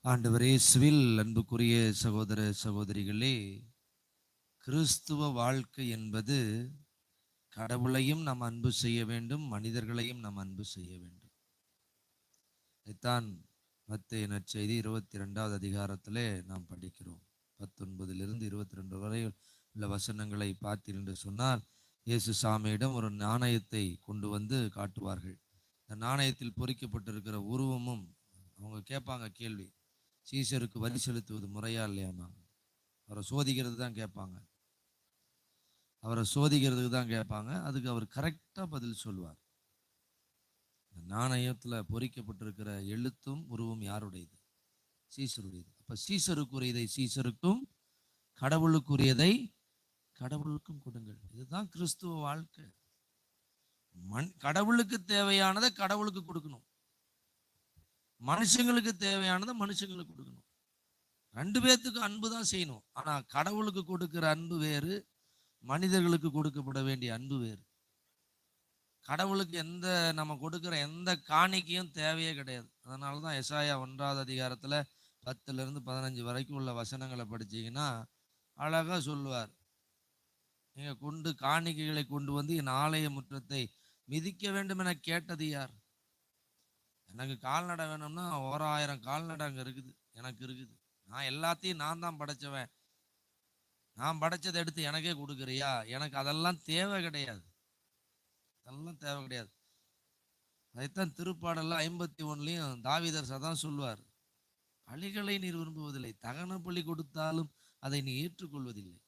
ஆண்டவர் இயேசுவில் அன்புக்குரிய சகோதர சகோதரிகளே, கிறிஸ்துவ வாழ்க்கை என்பது கடவுளையும் நாம் அன்பு செய்ய வேண்டும், மனிதர்களையும் நாம் அன்பு செய்ய வேண்டும். இதைத்தான் மத்தேயு நற்செய்தி 22வது அதிகாரத்திலே நாம் படிக்கிறோம். 19 22 வரை உள்ள வசனங்களை பார்த்தீர்கள் என்று சொன்னால், இயேசு சாமியிடம் ஒரு நாணயத்தை கொண்டு வந்து காட்டுவார்கள். இந்த நாணயத்தில் பொறிக்கப்பட்டிருக்கிற உருவமும் அவங்க கேட்பாங்க கேள்வி, சீசருக்கு வரி செலுத்துவது முறையா இல்லையாமா. அவரை சோதிக்கிறது தான் கேட்பாங்க. அதுக்கு அவர் கரெக்டாக பதில் சொல்லுவார். நாணயத்தில் பொறிக்கப்பட்டிருக்கிற எழுத்தும் உருவம் யாருடையது? சீசருடையது. அப்ப சீசருக்குரியதை சீசருக்கும், கடவுளுக்குரியதை கடவுளுக்கும் கொடுங்கள். இதுதான் கிறிஸ்துவ வாழ்க்கை. கடவுளுக்கு தேவையானதை கடவுளுக்கு கொடுக்கணும், மனுஷங்களுக்கு தேவையானதை மனுஷங்களுக்கு கொடுக்கணும். ரெண்டு பேர்த்துக்கு அன்பு தான் செய்யணும். ஆனா கடவுளுக்கு கொடுக்கிற அன்பு வேறு, மனிதர்களுக்கு கொடுக்கப்பட வேண்டிய அன்பு வேறு. கடவுளுக்கு நம்ம கொடுக்கிற எந்த காணிக்கையும் தேவையே கிடையாது. அதனாலதான் எசாயா 1வது அதிகாரத்துல 10-15 வரைக்கும் உள்ள வசனங்களை படிச்சீங்கன்னா அழகா சொல்லுவார். நீங்க காணிக்கைகளை கொண்டு வந்து என் ஆலய முற்றத்தை மிதிக்க வேண்டும் என கேட்டது யார்? எனக்கு கால்நடை வேணும்னா 1000 கால்நடை அங்க இருக்குது, எனக்கு இருக்குது. நான் எல்லாத்தையும் நான் தான் படைச்சவன், நான் படைச்சதை எடுத்து எனக்கே கொடுக்குறியா? எனக்கு அதெல்லாம் தேவை கிடையாது, அதெல்லாம் தேவை கிடையாது. அதைத்தான் திருப்பாடல்ல 51லயும் தாவீதர் சதான் சொல்லுவார், பலிகளை நீர் விரும்புவதில்லை, தகன பலி கொடுத்தாலும் அதை நீ ஏற்றுக்கொள்வதில்லை.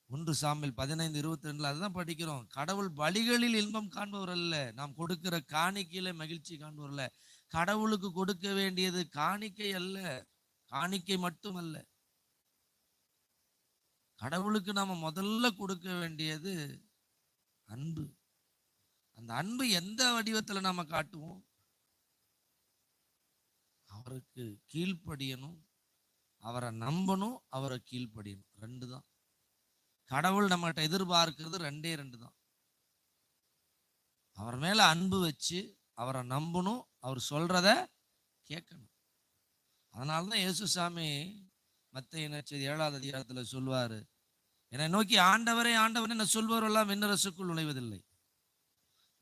1 சாமுவேல் 15:22 அதுதான் படிக்கிறோம். கடவுள் பலிகளில் இன்பம் காண்பவர் அல்ல, நாம் கொடுக்கிற காணிக்கையில மகிழ்ச்சி காண்பவர் அல்ல. கடவுளுக்கு கொடுக்க வேண்டியது காணிக்கை அல்ல, காணிக்கை மட்டுமல்ல. கடவுளுக்கு நாம முதல்ல கொடுக்க வேண்டியது அன்பு. அந்த அன்பு எந்த வடிவத்துல நாம காட்டுவோம்? அவருக்கு கீழ்ப்படியணும், அவரை நம்பணும், அவரை கீழ்ப்படியணும். 2 தான். கடவுள் நம்மகிட்ட எதிர்பார்க்கிறது 2 தான். அவர் மேல அன்பு வச்சு அவரை நம்பணும், அவர் சொல்றத கேட்கணும். அதனாலதான் இயேசு சாமி மத்தேயு நற்செய்தி 7வது அதிகாரத்துல சொல்வாரு, என்னை நோக்கி ஆண்டவரே ஆண்டவரே என்ன சொல்பவரெல்லாம் விண்ணரசுக்குள் நுழைவதில்லை,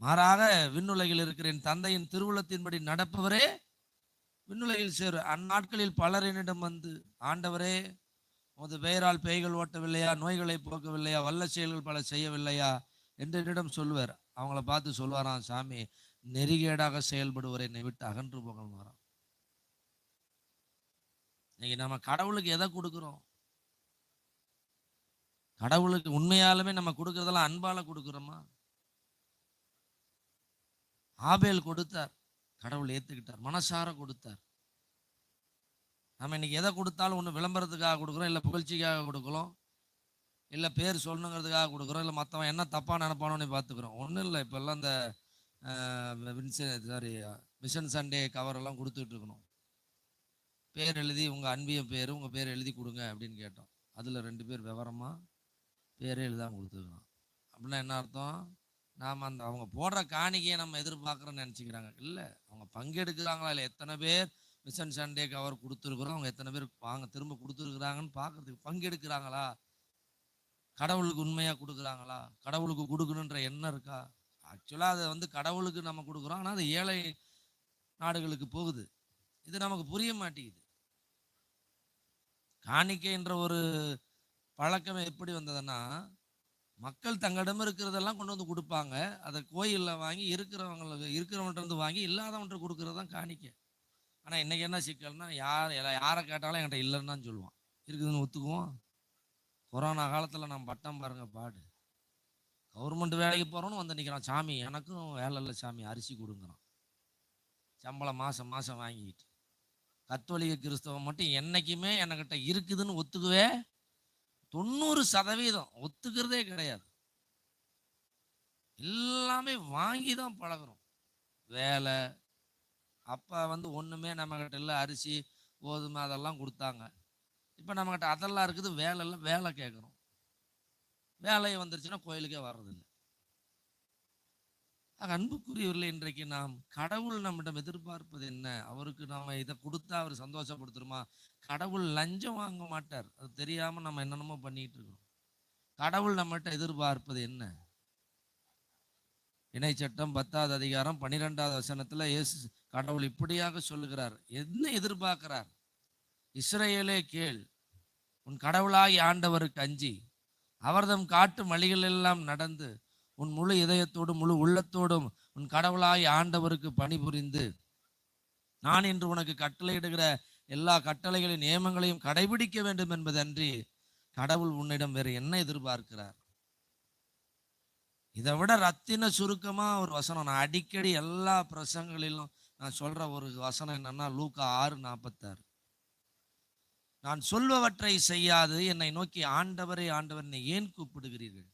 மாறாக விண்ணுலகில் இருக்கிற என் தந்தையின் திருவுளத்தின்படி நடப்பவரே விண்ணுலகில் சேரு. அந்நாட்களில் பலர் என்னிடம் வந்து, ஆண்டவரே உமது பெயரால் பேய்கள் ஓட்டவில்லையா, நோய்களை போக்கவில்லையா, வல்ல செயல்கள் பல செய்யவில்லையா என்று என்னிடம் சொல்லுவார். அவங்கள பார்த்து சொல்வாராம் சாமி, நெறிகேடாக செயல்படுவரை என்னை விட்டு அகன்று போகணும். இன்னைக்கு நம்ம கடவுளுக்கு எதை கொடுக்குறோம்? கடவுளுக்கு உண்மையாலுமே நம்ம கொடுக்கறதெல்லாம் அன்பால கொடுக்குறோமா? ஆபேல் கொடுத்தார், கடவுள் ஏத்துக்கிட்டார், மனசார கொடுத்தார். நம்ம இன்னைக்கு எதை கொடுத்தாலும் ஒன்று விளம்பரத்துக்காக கொடுக்குறோம், இல்லை புகழ்ச்சிக்காக கொடுக்குறோம், இல்லை பேர் சொல்லணுங்கிறதுக்காக கொடுக்குறோம், இல்லை மற்றவன் என்ன தப்பாக நினைப்பானோன்னு பார்த்துக்கிறோம். ஒன்றும் இல்லை, இப்போல்லாம் இந்த மிஷன் சண்டே கவரெல்லாம் கொடுத்துட்டு இருக்கணும். பேர் எழுதி உங்கள் அன்பியம் பேர், உங்கள் பேர் எழுதி கொடுங்க அப்படின்னு கேட்டோம். அதில் 2 பேர் விவரமாக பேரே எழுதாமல் கொடுத்துருக்கணும். அப்படின்னா என்ன அர்த்தம்? நாம் அவங்க போடுற காணிக்கையை நம்ம எதிர்பார்க்குறோன்னு நினச்சிக்கிறாங்க. இல்லை, அவங்க பங்கெடுக்கிறாங்களா இல்லை, எத்தனை பேர் மிஷன் சண்டே கவர் கொடுத்துருக்குறோம், அவங்க எத்தனை பேர் திரும்ப கொடுத்துருக்குறாங்கன்னு பார்க்கறதுக்கு பங்கெடுக்கிறாங்களா, கடவுளுக்கு உண்மையாக கொடுக்குறாங்களா, கடவுளுக்கு கொடுக்கணுன்ற எண்ணம் இருக்கா? ஆக்சுவலாக அதை கடவுளுக்கு நம்ம கொடுக்குறோம், ஆனால் அது ஏழை நாடுகளுக்கு போகுது. இது நமக்கு புரிய மாட்டேங்குது. காணிக்கை என்ற ஒரு பழக்கம் எப்படி வந்ததுன்னா, மக்கள் தங்களிடம் இருக்கிறதெல்லாம் கொண்டு வந்து கொடுப்பாங்க, அதை கோயிலில் வாங்கி இருக்கிறவன்கிட்ட இருந்து வாங்கி இல்லாதவன்கிட்ட கொடுக்கறது தான் காணிக்கை. ஆனால் இன்னைக்கு என்ன சிக்கல்னா, யாரை கேட்டாலும் என்கிட்ட இல்லைன்னு தான் சொல்லுவான், இருக்குதுன்னு ஒத்துக்குவோம். கொரோனா காலத்தில் நம்ம பட்டம் பாருங்க பாடு. கவர்மெண்ட் வேலைக்கு போகிறோன்னு வந்து நிற்கிறான், சாமி எனக்கும் வேலை இல்லை சாமி, அரிசி கொடுங்குறான். சம்பளம் மாதம் மாதம் வாங்கிக்கிட்டு. கத்தோலிக்க கிறிஸ்தவம் மட்டும் என்னைக்குமே என்கிட்ட இருக்குதுன்னு ஒத்துக்குவே 90% ஒத்துக்கிறதே கிடையாது. எல்லாமே வாங்கி தான் பழகிறோம். வேலை அப்போ ஒன்றுமே நம்மகிட்ட இல்லை, அரிசி கோதுமை அதெல்லாம் கொடுத்தாங்க. இப்போ நம்மகிட்ட அதெல்லாம் இருக்குது, வேலை கேட்குறோம். வேலையை வந்துருச்சுன்னா கோயிலுக்கே வர்றதில்லை. அன்புக்குரியவர்களே, இன்றைக்கு நாம் கடவுள் நம்மிடம் எதிர்பார்ப்பது என்ன? அவருக்கு நாம இதை கொடுத்தா அவர் சந்தோஷப்படுத்துருமா? கடவுள் லஞ்சம் வாங்க மாட்டார். அது தெரியாம நம்ம என்னென்னமோ பண்ணிட்டு இருக்கோம். கடவுள் நம்மகிட்ட எதிர்பார்ப்பது என்ன? இணைச்சட்டம் 10வது அதிகாரம் 12வது வசனத்துல இயேசு கடவுள் இப்படியாக சொல்லுகிறார். என்ன எதிர்பார்க்கிறார்? இஸ்ரவேலே கேள், உன் கடவுளாகி ஆண்டவருக்கு அஞ்சி அவர்தம் காட்டு வழிகள் எல்லாம் நடந்து உன் முழு இதயத்தோடும் முழு உள்ளத்தோடும் உன் கடவுளாகி ஆண்டவருக்கு பணிபுரிந்து நான் இன்று உனக்கு கட்டளையிடுகிற எல்லா கட்டளைகளின் நியமங்களையும் கடைபிடிக்க வேண்டும் என்பதன்றி கடவுள் உன்னிடம் வேறு என்ன எதிர்பார்க்கிறார்? இதை விட ரத்தின சுருக்கமா ஒரு வசனம் நான் அடிக்கடி எல்லா பிரசங்களிலும் நான் சொல்ற ஒரு வசனம் என்னன்னா, லூக்கா 6:46. நான் சொல்பவற்றை செய்யாது என்னை நோக்கி ஆண்டவரே ஆண்டவரை ஏன் கூப்பிடுகிறீர்கள்?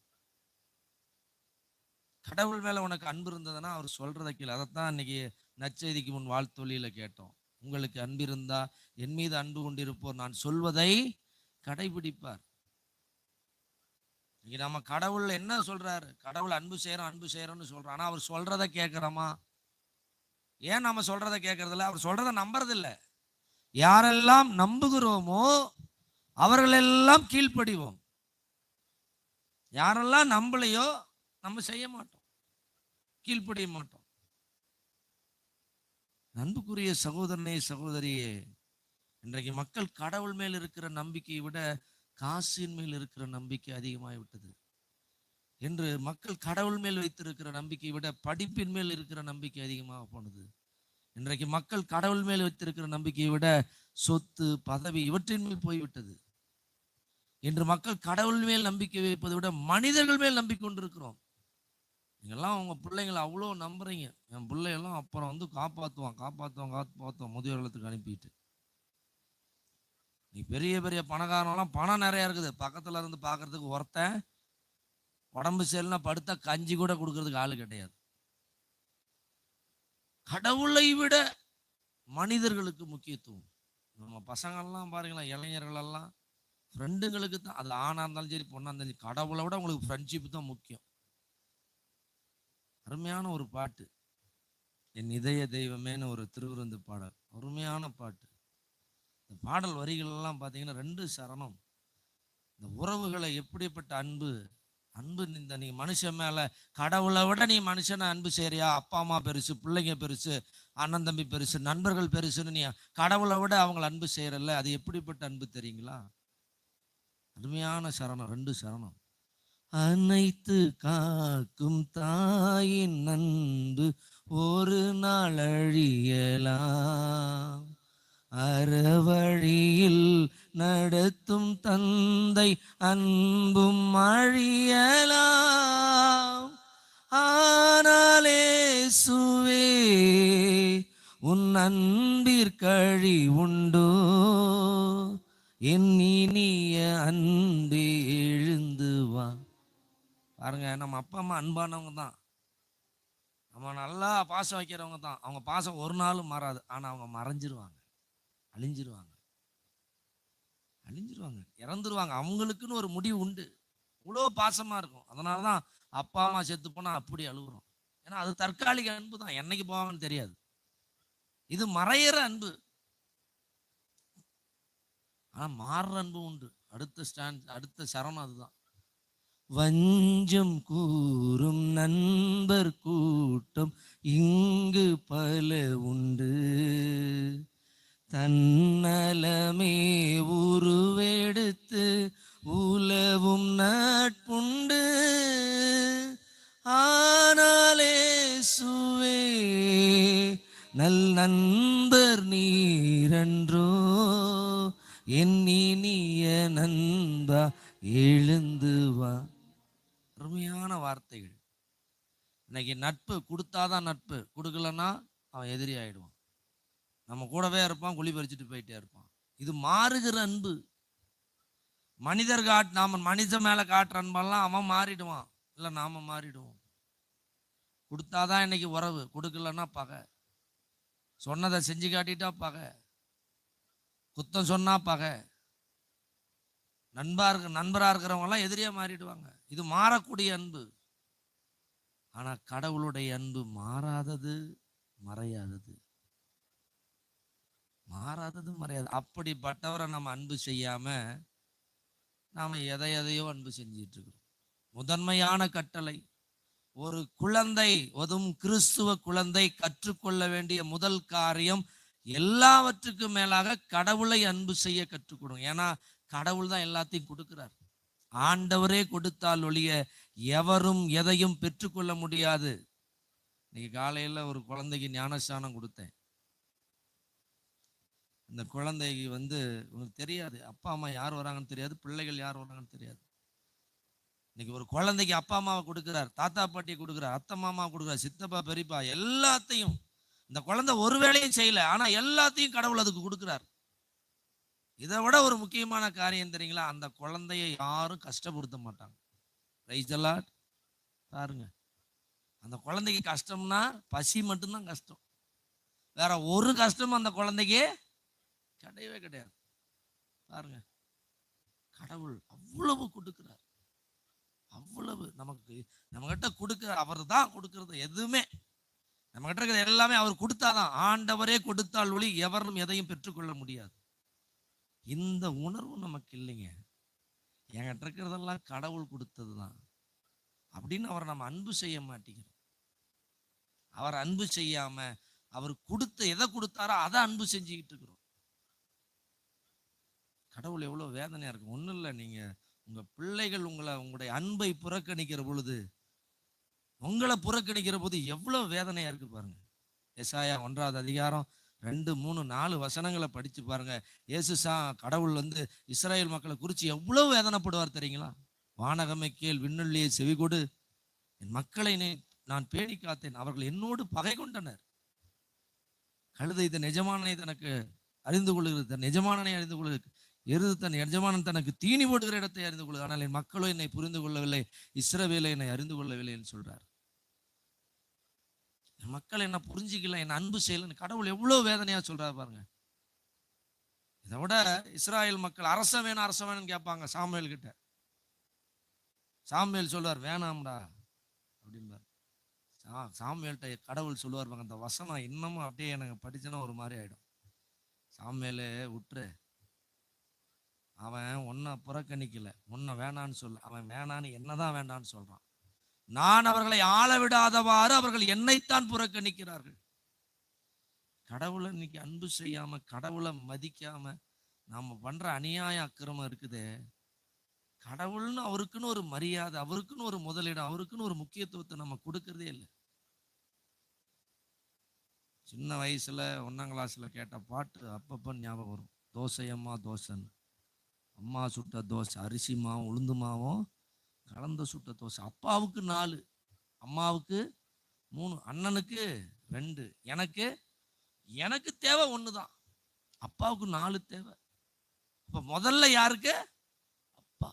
கடவுள் மேல உனக்கு அன்பு இருந்ததுன்னா அவர் சொல்றதை கீழே. அதைத்தான் இன்னைக்கு நற்செய்திக்கு முன் வாழ்த்தொழியில கேட்டோம். உங்களுக்கு அன்பு இருந்தா என் மீது அன்பு கொண்டிருப்போர் நான் சொல்வதை கடைபிடிப்பார். இன்னைக்கு நம்ம கடவுள் என்ன சொல்றாரு? கடவுள் அன்பு செய்யறோம்னு சொல்றோம். ஆனா அவர் சொல்றதை கேட்கிறோமா? ஏன் நம்ம சொல்றதை கேட்கறதில்ல? அவர் சொல்றதை நம்புறதில்லை. யாரெல்லாம் நம்புகிறோமோ அவர்களெல்லாம் கீழ்ப்படிவோம். யாரெல்லாம் நம்பலையோ நம்ம செய்ய மாட்டோம், கீழ்ப்படிய மாட்டோம். அன்புக்குரிய சகோதரனே சகோதரியே, இன்றைக்கு மக்கள் கடவுள் மேல் இருக்கிற நம்பிக்கையை விட காசின் மேல் இருக்கிற நம்பிக்கை அதிகமாகி விட்டது. என்று மக்கள் கடவுள் மேல் வைத்திருக்கிற நம்பிக்கையை விட படிப்பின் மேல் இருக்கிற நம்பிக்கை அதிகமாக போனது. இன்றைக்கு மக்கள் கடவுள் மேல் வைத்திருக்கிற நம்பிக்கையை விட சொத்து பதவி இவற்றின் மேல் போய்விட்டது. இன்று மக்கள் கடவுள் மேல் நம்பிக்கை வைப்பதை விட மனிதர்கள் மேல் நம்பிக்கை கொண்டிருக்கிறோம். நீங்கெல்லாம் உங்க பிள்ளைங்களை அவ்வளோ நம்புறீங்க. என் பிள்ளையெல்லாம் அப்புறம் வந்து காப்பாற்றுவான் முதியோர் இல்லத்துக்கு அனுப்பிட்டு. நீ பெரிய பெரிய பணக்காரன்லாம் பணம் நிறைய இருக்குது, பக்கத்துல இருந்து பார்க்கறதுக்கு ஒருத்தன் உடம்பு சரியில்லைன்னா படுத்தா கஞ்சி கூட கொடுக்கறதுக்கு ஆளு கிடையாது. கடவுளை விட மனிதர்களுக்கு முக்கியத்துவம். நம்ம பசங்கள்லாம் பாருங்களேன், இளைஞர்கள் எல்லாம் ஃப்ரெண்டுங்களுக்கு தான், அது ஆணா இருந்தாலும் சரி பொண்ணா இருந்தாலும் சரி, கடவுளை விட உங்களுக்கு ஃப்ரெண்ட்ஷிப் தான் முக்கியம். அருமையான ஒரு பாட்டு, என் இதய தெய்வமேன்னு ஒரு திருவிருந்து பாடல், அருமையான பாட்டு. இந்த பாடல் வரிகள் எல்லாம் பார்த்தீங்கன்னா 2 சரணம். இந்த உறவுகளை எப்படிப்பட்ட அன்பு இந்த நீ மனுஷன் மேல கடவுளை விட நீ மனுஷனை அன்பு செய்யறியா? அப்பா அம்மா பெருசு, பிள்ளைங்க பெருசு, அண்ணன் தம்பி பெருசு, நண்பர்கள் பெருசுன்னு நீ கடவுளை விட அவங்களை அன்பு செய்யறல்ல, அது எப்படிப்பட்ட அன்பு தெரியுங்களா? அருமையான சரணம், 2 சரணம். அனைத்து காக்கும் தாயின் அன்பு ஒரு நாள் அழியலாம், அறவழியில் நடத்தும் தந்தை அன்பும் அழியலாம். ஆனாலே சுவே உன் அன்பிற்கழி உண்டோ, என் இனிய அன்பே எழுந்து வா. பாருங்க, நம்ம அப்பா அம்மா அன்பானவங்க தான், நம்ம நல்லா பாசம் வைக்கிறவங்க தான். அவங்க பாசம் ஒரு நாளும் மாறாது. ஆனா அவங்க மறைஞ்சிருவாங்க, அழிஞ்சிருவாங்க, இறந்துருவாங்க. அவங்களுக்குன்னு ஒரு முடிவு உண்டு. இவ்வளோ பாசமா இருக்கும். அதனாலதான் அப்பா அம்மா செத்து போனா அப்படி அழுகுறோம். ஏன்னா அது தற்காலிக அன்பு தான், என்னைக்கு போவாங்கன்னு தெரியாது. இது மறையிற அன்பு. ஆனா மாறுற அன்பு உண்டு. அடுத்த சரணம் அதுதான். வஞ்சம் கூறும் நண்பர் கூட்டம் இங்கு பல உண்டு, தன்னலமே உருவெடுத்து உலவும் நட்புண்டு. ஆனாலே சுவே நல் நண்பர் நீரன்றோ, என் இனிய நண்பா எழுந்து வா. அருமையான வார்த்தைகள். இன்னைக்கு நட்பு கொடுத்தாதான் நட்பு, கொடுக்கலன்னா அவன் எதிரி ஆயிடுவான். நம்ம கூடவே இருப்பான், குழி பறிச்சுட்டு போயிட்டே இருப்பான். இது மாறுகிற அன்பு. நாம மனிதன் மேல காட்டுற அன்பெல்லாம் அவன் மாறிடுவான், இல்ல நாம மாறிடுவோம். கொடுத்தாதான் இன்னைக்கு உறவு, கொடுக்கலன்னா பகை. சொன்னதை செஞ்சு காட்டிட்டா பகை, குத்தம் சொன்னா பகை. நண்பரா இருக்கிறவங்க எல்லாம் எதிரியா மாறிடுவாங்க. இது மாறக்கூடிய அன்பு. ஆனா கடவுளுடைய அன்பு மாறாதது, மறையாதது. மாறாதது, மறையாது. அப்படிப்பட்டவரை நம்ம அன்பு செய்யாம நாம எதையோ அன்பு செஞ்சிட்டு இருக்கிறோம். முதன்மையான கட்டளை, ஒரு குழந்தை, அதுவும் கிறிஸ்துவ குழந்தை கற்றுக்கொள்ள வேண்டிய முதல் காரியம், எல்லாவற்றுக்கும் மேலாக கடவுளை அன்பு செய்ய கற்றுக்கொடும். ஏன்னா கடவுள் தான் எல்லாத்தையும் கொடுக்கிறார். ஆண்டவரே கொடுத்தால் ஒழிய எவரும் எதையும் பெற்றுக்கொள்ள முடியாது. இன்னைக்கு காலையில ஒரு குழந்தைக்கு ஞானஸ்தானம் கொடுத்தேன். இந்த குழந்தைக்கு உங்களுக்கு தெரியாது, அப்பா அம்மா யார் வராங்கன்னு தெரியாது, பிள்ளைகள் யார் வராங்கன்னு தெரியாது. இன்னைக்கு ஒரு குழந்தைக்கு அப்பா அம்மாவை கொடுக்குறார், தாத்தா பாட்டியை கொடுக்குறார், அத்தை மாமா கொடுக்குறார், சித்தப்பா பெரியப்பா எல்லாத்தையும். இந்த குழந்தை ஒரு வேளையும் செய்யல, ஆனா எல்லாத்தையும் கடவுள் அதுக்கு கொடுக்குறார். இதை விட ஒரு முக்கியமான காரியம் தெரியுங்களா, அந்த குழந்தைய யாரும் கஷ்டப்படுத்த மாட்டாங்க. ரைஸ் தி லார்ட். பாருங்க, அந்த குழந்தைக்கு கஷ்டம்னா பசி மட்டும்தான் கஷ்டம், வேற ஒரு கஷ்டமும் அந்த குழந்தைக்கு கிடையவே கிடையாது. பாருங்க, கடவுள் அவ்வளவு கொடுக்கிறார், அவ்வளவு நமக்கு நம்ம கிட்ட கொடுக்கிறார். அவர் தான் கொடுக்கிறது எதுவுமே, நம்ம கிட்ட இருக்கிறது எல்லாமே அவர் கொடுத்தாதான். ஆண்டவரே கொடுத்தால் ஒளி எவரும் எதையும் பெற்றுக்கொள்ள முடியாது. இந்த உணர்வு நமக்கு இல்லைங்க. என்கிட்ட இருக்கிறதெல்லாம் கடவுள் கொடுத்ததுதான் அப்படின்னு அவர் நம்ம அன்பு செய்ய மாட்டேங்கிறோம். அவர் அன்பு செய்யாம அவர் எதை கொடுத்தாரோ அதை அன்பு செஞ்சுக்கிட்டு இருக்கிறோம். கடவுள் எவ்வளவு வேதனையா இருக்கு. ஒண்ணும் இல்லை, நீங்க உங்க பிள்ளைகள் உங்களுடைய அன்பை புறக்கணிக்கிற பொழுது, உங்களை புறக்கணிக்கிற போது எவ்வளவு வேதனையா இருக்கு பாருங்க. எசாயா 1வது அதிகாரம் 2, 3, 4 வசனங்களை படிச்சு பாருங்க. கடவுள் இஸ்ரேல் மக்களை குறித்து எவ்வளவு வேதனைப்படுவார் தெரியுங்களா? வானகமை கேள், விண்ணுள்ளியை செவிகொடு, என் மக்களை நான் பேணி காத்தேன், அவர்கள் என்னோடு பகை கொண்டனர். கழுதை தன் எஜமானனை தனக்கு அறிந்து கொள்கிறது, தன் எஜமானனை அறிந்து கொள்கிறது, எருது தன் எஜமானன் தனக்கு தீனி போடுகிற இடத்தை அறிந்து கொள்ளுது, ஆனால் என் மக்களோ என்னை புரிந்து கொள்ளவில்லை, இஸ்ரவேலை என்னை அறிந்து கொள்ளவில்லை என்று சொல்றார். என் மக்கள் என்ன புரிஞ்சிக்கல, என் அன்பு செய்யலன்னு கடவுள் எவ்வளவு வேதனையா சொல்றாரு பாருங்க. இதை விட இஸ்ராயல் மக்கள் அரசன் வேணும்னு கேட்பாங்க சாமுவேல் கிட்ட. சாமுவேல் சொல்லுவார் வேணாம்டா அப்படின்பார். சாமுவேல்கிட்ட கடவுள் சொல்லுவார், அந்த வசனம் இன்னமும் அப்படியே எனக்கு படிச்சேன்னா ஒரு மாதிரி ஆயிடும். சாமுவேலே விட்டுரு, அவன் உன்னை புறக்கணிக்கல, உன்னை வேணான்னு சொல்ல, அவன் வேணான்னு என்னதான் வேண்டான்னு சொல்றான். நான் அவர்களை ஆள விடாதவாறு அவர்கள் என்னைத்தான் புறக்கணிக்கிறார்கள். கடவுளை இன்னைக்கு அன்பு செய்யாம, கடவுளை மதிக்காம நாம பண்ற அநியாய அக்கிரமம் இருக்குதே. கடவுள்னு அவருக்குன்னு ஒரு மரியாதை, அவருக்குன்னு ஒரு முதலிடம், அவருக்குன்னு ஒரு முக்கியத்துவத்தை நம்ம கொடுக்கறதே இல்லை. சின்ன வயசுல 1ஆம் கிளாஸ்ல கேட்ட பாட்டு அப்பப்ப ஞாபகம் வரும். தோசை அம்மா தோசைன்னு, அம்மா சுட்ட தோசை, அரிசி மாவும் உளுந்து மாவும் கலந்த சுட்ட தோசை. அப்பாவுக்கு 4, அம்மாவுக்கு 3, அண்ணனுக்கு 2, எனக்கு தேவை 1 தான், அப்பாவுக்கு 4 தேவை. இப்ப முதல்ல யாருக்கு? அப்பா.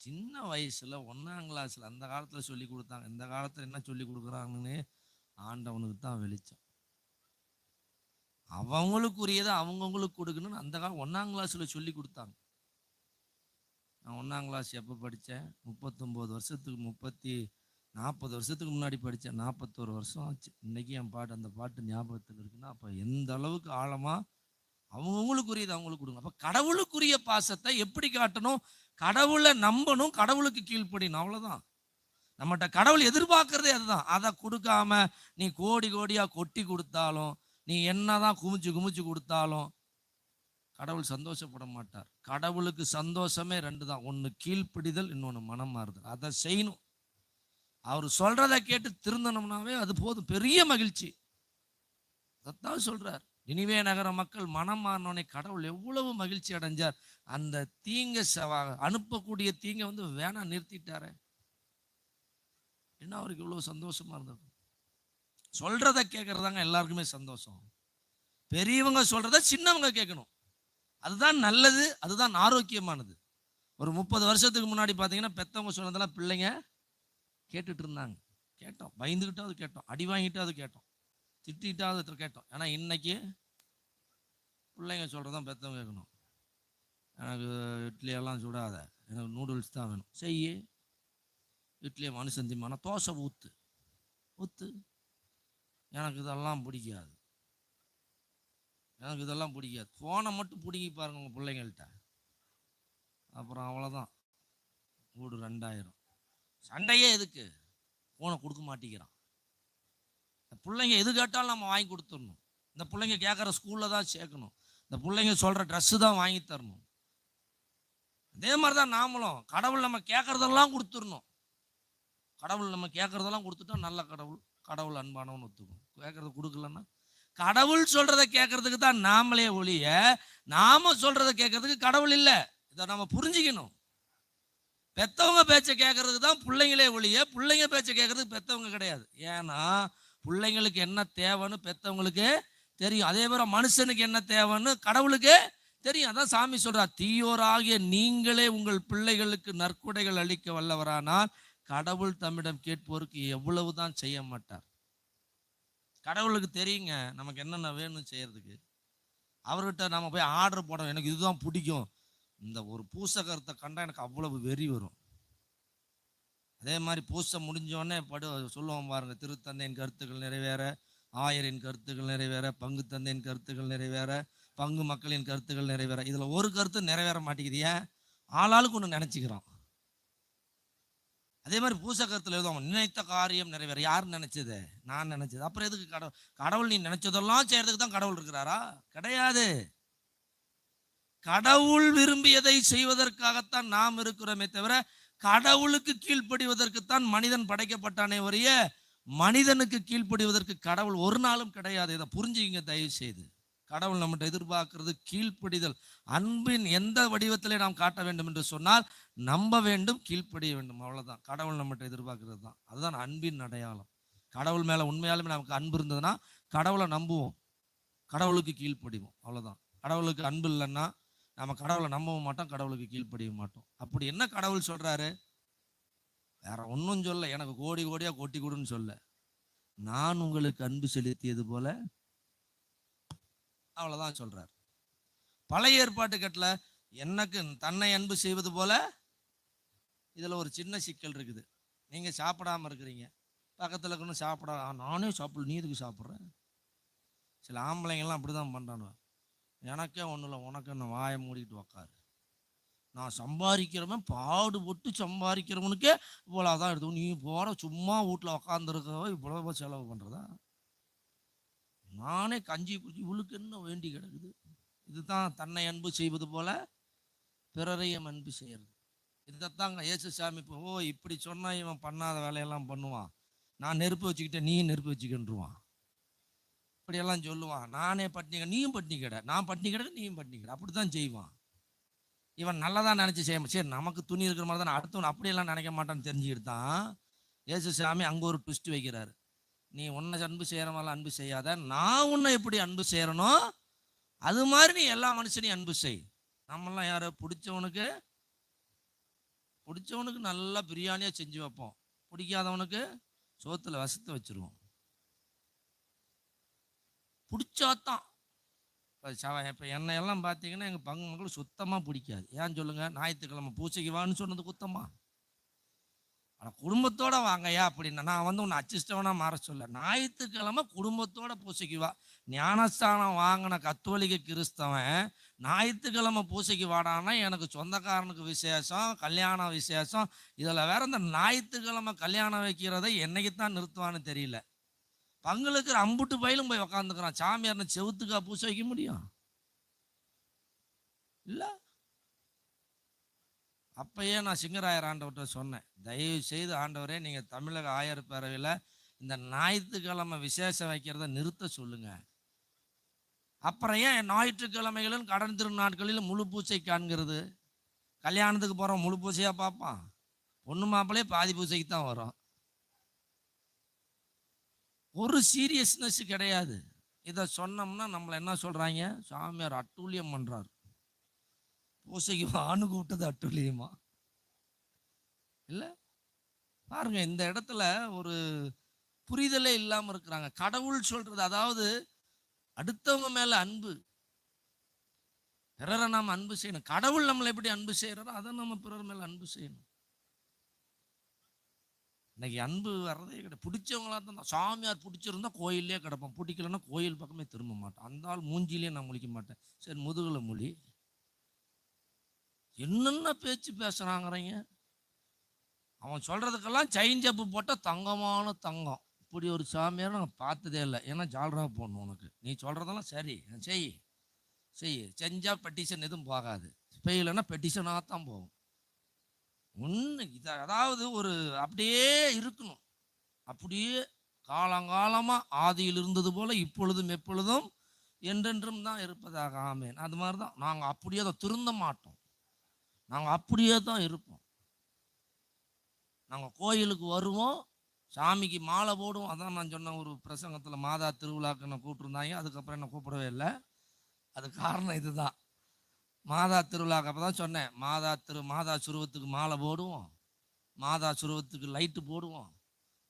சின்ன வயசுல 1ஆம் கிளாஸ்ல அந்த காலத்துல சொல்லி கொடுத்தாங்க. இந்த காலத்துல என்ன சொல்லி கொடுக்குறாங்கன்னு ஆண்டவனுக்கு தான் வெளிச்சம். அவங்களுக்குரியதை அவங்கவுங்களுக்கு கொடுக்கணும்னு அந்த காலம் 1ஆம் கிளாஸ்ல சொல்லி கொடுத்தாங்க. நான் 1ஆம் கிளாஸ் எப்போ படித்தேன்? 39 வருஷத்துக்கு 40 வருஷத்துக்கு முன்னாடி படித்தேன். 41 வருஷம் ஆச்சு. இன்னைக்கு என் அந்த பாட்டு ஞாபகத்தில் இருக்குன்னா அப்போ எந்த அளவுக்கு ஆழமாக அவங்கவுங்களுக்குரியது அவங்களுக்கு கொடுங்க. அப்போ கடவுளுக்குரிய பாசத்தை எப்படி காட்டணும்? கடவுளை நம்பணும், கடவுளுக்கு கீழ்ப்படிணும், அவ்வளோதான். நம்மகிட்ட கடவுள் எதிர்பார்க்கறதே அதுதான். அதை கொடுக்காம நீ கோடி கோடியா கொட்டி கொடுத்தாலும், நீ என்னதான் குமிச்சு கொடுத்தாலும் கடவுள் சந்தோஷப்பட மாட்டார். கடவுளுக்கு சந்தோஷமே 2 தான், ஒன்று கீழ்ப்பிடிதல், இன்னொன்று மனம் மாறுதல். அதை செய்யணும். அவர் சொல்றதை கேட்டு திருந்தனம்னாவே அது போதும், பெரிய மகிழ்ச்சி. அதான் சொல்றார். நினிவே நகர மக்கள் மனம் மாறினோடனே கடவுள் எவ்வளவு மகிழ்ச்சி அடைஞ்சார். அந்த தீங்க அனுப்பக்கூடிய தீங்க வேணாம் நிறுத்திட்டாரு. என்ன அவருக்கு இவ்வளவு சந்தோஷமா இருந்தது? சொல்றத கேட்கறதாங்க எல்லாருக்குமே சந்தோஷம். பெரியவங்க சொல்றத சின்னவங்க கேட்கணும், அதுதான் நல்லது, அதுதான் ஆரோக்கியமானது. ஒரு 30 வருஷத்துக்கு முன்னாடி பார்த்தீங்கன்னா பெத்தவங்க சொன்னதெல்லாம் பிள்ளைங்க கேட்டுட்டு இருந்தாங்க. கேட்டோம், பயந்துகிட்டாவது கேட்டோம், அடி வாங்கிட்டாவது கேட்டோம், திட்டாவது கேட்டோம். ஏன்னா இன்னைக்கு பிள்ளைங்க சொல்றதான் பெத்தவங்க கேட்கணும். எனக்கு இட்லி எல்லாம் சுடாத, எனக்கு நூடுல்ஸ் தான் வேணும், செய்ய. வீட்லேயே மனுஷன் திம்மான தோசை ஊற்று ஊற்று. எனக்கு இதெல்லாம் பிடிக்காது, எனக்கு இதெல்லாம் பிடிக்காது. ஃபோனை மட்டும் பிடிங்கி பாருங்க உங்கள் பிள்ளைங்கள்ட்ட, அப்புறம் அவ்வளோதான். வீடு 2000. சண்டையே எதுக்கு? ஃபோனை கொடுக்க மாட்டேங்கிறான். இந்த பிள்ளைங்க எது கேட்டாலும் நம்ம வாங்கி கொடுத்துடணும். இந்த பிள்ளைங்க கேட்குற ஸ்கூலில் தான் சேர்க்கணும். இந்த பிள்ளைங்க சொல்கிற ட்ரெஸ்ஸு தான் வாங்கி தரணும். அதே மாதிரி தான் நாமளும் கடவுள் நம்ம கேட்குறதெல்லாம் கொடுத்துடணும். கடவுள் நம்ம கேட்குறதெல்லாம் கொடுத்துட்டா நல்ல கடவுள், கடவுள் அன்பானவன் ஒத்துக்கும். கேட்குறது கொடுக்கலன்னா கடவுள் சொல்கிறத கேட்கறதுக்கு தான் நாமளே ஒழிய நாம சொல்கிறத கேட்கறதுக்கு கடவுள் இல்லை. இதை நம்ம புரிஞ்சுக்கணும். பெற்றவங்க பேச்சை கேட்கறதுக்கு தான் பிள்ளைங்களே ஒழிய பிள்ளைங்க பேச்சை கேட்கறதுக்கு பெற்றவங்க கிடையாது. ஏன்னா பிள்ளைங்களுக்கு என்ன தேவைன்னு பெற்றவங்களுக்கு தெரியும். அதே மாதிரி மனுஷனுக்கு என்ன தேவைன்னு கடவுளுக்கு தெரியும். அதான் சாமி சொல்றார், தீயோராகிய நீங்களே உங்கள் பிள்ளைகளுக்கு நற்கொடைகள் அளிக்க வல்லவரானால் கடவுள் தம்மிடம் கேட்போருக்கு எவ்வளவுதான் செய்ய மாட்டார். கடவுளுக்கு தெரியுங்க நமக்கு என்னென்ன வேணும்னு செய்யறதுக்கு. அவர்கிட்ட நம்ம போய் ஆர்டர் போடணும், எனக்கு இதுதான் பிடிக்கும். இந்த ஒரு பூசகரத்தை கண்டா எனக்கு அவ்வளவு வெறி வரும். அதே மாதிரி பூசை முடிஞ்சோடனே சொல்லுவோம் பாருங்க, திருத்தந்தையின் கருத்துக்கள் நிறைவேற, ஆயரின் கருத்துக்கள் நிறைவேற, பங்கு தந்தையின் கருத்துக்கள் நிறைவேற, பங்கு மக்களின் கருத்துக்கள் நிறைவேற. இதுல ஒரு கருத்து நிறைவேற மாட்டேங்குது. ஏன்? ஆளாளுக்கு ஒன்று நினைச்சுக்கிறோம். அதே மாதிரி பூசை கருத்துல எழுதுவாங்க, நினைத்த காரியம் நிறைவேற. யார் நினைச்சது? நான் நினைச்சது. அப்புறம் எதுக்கு கடவுள்? கடவுள் நீ நினைச்சதெல்லாம் செய்யறதுக்கு தான் கடவுள் இருக்கிறாரா? கிடையாது. கடவுள் விரும்பியதை செய்வதற்காகத்தான் நாம் இருக்கிறோமே தவிர கடவுளுக்கு கீழ்ப்படிவதற்குத்தான் மனிதன் படைக்கப்பட்டானே ஒழிய மனிதனுக்கு கீழ்ப்படிவதற்கு கடவுள் ஒரு நாளும் கிடையாது. இதை புரிஞ்சுக்கிங்க தயவு செய்து. கடவுள் நம்மகிட்ட எதிர்பார்க்கிறது கீழ்ப்படிதல். அன்பின் எந்த வடிவத்திலே நாம் காட்ட வேண்டும் என்று சொன்னால் நம்ப வேண்டும், கீழ்ப்படிய வேண்டும். அவ்வளவுதான் கடவுள் நம்மகிட்ட எதிர்பார்க்கிறது தான். அதுதான் அன்பின் அடையாளம். கடவுள் மேல உண்மையாலுமே நமக்கு அன்பு இருந்ததுன்னா கடவுளை நம்புவோம், கடவுளுக்கு கீழ்ப்படிவோம். அவ்வளவுதான். கடவுளுக்கு அன்பு இல்லைன்னா நம்ம கடவுளை நம்பவும் மாட்டோம், கடவுளுக்கு கீழ்ப்படிய மாட்டோம். அப்படி என்ன கடவுள் சொல்றாரு? வேற ஒன்றும் சொல்ல, எனக்கு கோடி கோடியா கொட்டி கொடுன்னு சொல்ல, நான் உங்களுக்கு அன்பு செலுத்தியது போல, அவ்வளவுதான் சொல்றாரு. பழைய ஏற்பாட்டு கட்டல எனக்கு தன்னை அன்பு செய்வது போல. இதுல ஒரு சின்ன சிக்கல் இருக்குது. நீங்க சாப்பிடாம இருக்கிறீங்க, பக்கத்துல இருக்கணும் சாப்பிட, நானே சாப்பிடல நீ எதுக்கு சாப்பிட்ற? சில ஆம்பளைங்கள்லாம் அப்படிதான் பண்றானு. எனக்கே ஒன்றும் இல்லை, உனக்கு என்ன, வாயை மூடிட்டு உக்காரு. நான் சம்பாதிக்கிறவன், பாடுபட்டு சம்பாதிக்கிறவனுக்கே இவ்வளோதான் எடுத்து, நீ போகிற சும்மா வீட்டில் உக்காந்துருக்கவ இவ்வளோ செலவு பண்ணுறதா? நானே கஞ்சி குடிச்சு இவளுக்கு என்ன வேண்டி கிடக்குது? இதுதான் தன்னை அன்பு செய்வது போல பிறரையும் அன்பு செய்யறது. இதைத்தாங்க இயேசு சாமி இப்படி சொன்னா இவன் பண்ணாத வேலையெல்லாம் பண்ணுவான். நான் நெருப்பு வச்சுக்கிட்டேன் நீயும் நெருப்பு வச்சுக்கின்றுவான். இப்படியெல்லாம் சொல்லுவான். நானே பட்டினி நீயும் பட்டினி கிட, நான் பட்டினி கிடக்கு நீயும் பட்டினி கிட, அப்படித்தான் செய்வான். இவன் நல்லதான் நினைச்சு செய்ய, சரி நமக்கு துணி இருக்கிற மாதிரி தான் அடுத்தவன் அப்படியெல்லாம் நினைக்க மாட்டான்னு தெரிஞ்சுக்கிட்டு தான் இயேசு சாமி அங்கே ஒரு ட்விஸ்ட் வைக்கிறாரு. நீ உன்னை அன்பு செய்யற மாதிரிலாம் அன்பு செய்யாத, நான் உன்னை எப்படி அன்பு செய்யறனோ அது மாதிரி நீ எல்லா மனுஷனையும் அன்பு செய். நம்மெல்லாம் யாரு? பிடிச்சவனுக்கு நல்லா பிரியாணியா செஞ்சு வைப்போம், பிடிக்காதவனுக்கு சோத்துல வசத்தை வச்சிருவோம். பிடிச்சாதான். இப்போ என்னையெல்லாம் பார்த்தீங்கன்னா எங்கள் பங்கு மக்கள் சுத்தமாக பிடிக்காது. ஏன்னு சொல்லுங்க? ஞாயிற்றுக்கிழமை பூசைக்கு வான்னு சொன்னது குத்தமா? ஆனால் குடும்பத்தோட வாங்கயா அப்படின்னா நான் உன்னை அச்சிஸ்டவனா மாற சொல்ல. ஞாயிற்றுக்கிழமை குடும்பத்தோட பூசைக்கு வா. ஞானஸ்தானம் வாங்கின கத்தோலிக்க கிறிஸ்தவன் ஞாயிற்றுக்கிழமை பூசைக்கு வாடானா எனக்கு சொந்தக்காரனுக்கு விசேஷம், கல்யாண விசேஷம், இதில் வேற இந்த ஞாயிற்றுக்கிழமை கல்யாணம் வைக்கிறதை என்னைக்கு தான் நிறுத்துவான்னு தெரியல. பங்களுக்கு அம்புட்டு பயிலும் போய் உக்காந்துக்கிறான். சாமியார்னு செவுத்துக்கா பூசை வைக்க முடியும்? இல்ல. அப்பயே நான் சிங்கராயர் ஆண்டவர்கிட்ட சொன்னேன், தயவு செய்து ஆண்டவரே நீங்க தமிழக ஆயர் பேரவையில் இந்த ஞாயிற்றுக்கிழமை விசேஷம் வைக்கிறத நிறுத்த சொல்லுங்க. அப்புறம் ஏன் ஞாயிற்றுக்கிழமைகளும் கடன் திருநாட்களில் முழு பூசை காண்கிறது? கல்யாணத்துக்கு போறோம் முழு பூசையா பார்ப்பான், பொண்ணு மாப்பிள்ளையே பாதி பூசைக்கு தான் வரும். ஒரு சீரியஸ்னஸ் கிடையாது. இதை சொன்னோம்னா நம்மளை என்ன சொல்றாங்க? சாமியார் அட்டூழியம் பண்றாரு, பூசைக்கு ஆணு கூட்டது அட்டூழியமா? இல்ல பாருங்க, இந்த இடத்துல ஒரு புரிதலே இல்லாம இருக்கிறாங்க. கடவுள் சொல்றது, அதாவது அடுத்தவங்க மேல அன்பு, பிறரை நாம் அன்பு செய்யணும். கடவுள் நம்மளை எப்படி அன்பு செய்யறாரோ அதை நம்ம பிறர் மேல அன்பு செய்யணும். இன்னைக்கு அன்பு வர்றதே கிடையாது. பிடிச்சவங்களா தான் சாமியார் பிடிச்சிருந்தா கோயிலே கிடப்போம், பிடிக்கலன்னா கோயில் பக்கமே திரும்ப மாட்டேன். அந்த ஆள் மூஞ்சிலே நான் முழிக்க மாட்டேன். சரி முதுகுல மொழி என்னென்ன பேச்சு பேசுறாங்கிறீங்க. அவன் சொல்றதுக்கெல்லாம் செயின் ஜப்பு போட்ட தங்கமான தங்கம். இப்படி ஒரு சாமியார் நான் பார்த்ததே இல்லை. ஏன்னா ஜால்ரா போடணும் உனக்கு, நீ சொல்றதெல்லாம் சரி செய் செய், செஞ்சா பெட்டிஷன் எதுவும் போகாது, செய்யலைன்னா பெட்டிஷனாக தான் போகும். ஒன்று இதை அதாவது ஒரு அப்படியே இருக்கணும், அப்படியே காலங்காலமாக ஆதியில் இருந்தது போல இப்பொழுதும் எப்பொழுதும் என்றென்றும் தான் இருப்பதாக. ஆமேன். அது மாதிரி தான் நாங்கள் அப்படியே தான் திருந்த மாட்டோம், நாங்கள் அப்படியே தான் இருப்போம். நாங்கள் கோயிலுக்கு வருவோம், சாமிக்கு மாலை போடுவோம். அதான் நான் சொன்ன ஒரு பிரசங்கத்தில் மாதா திருவிழாக்கு என்ன கூப்பிட்டுருந்தாங்க, அதுக்கப்புறம் என்ன கூப்பிடவே இல்லை. அது காரணம் இதுதான். மாதா திருவிழாக்கு அப்போ தான் சொன்னேன், மாதா சுருவத்துக்கு மாலை போடுவோம், மாதா சுருவத்துக்கு லைட்டு போடுவோம்,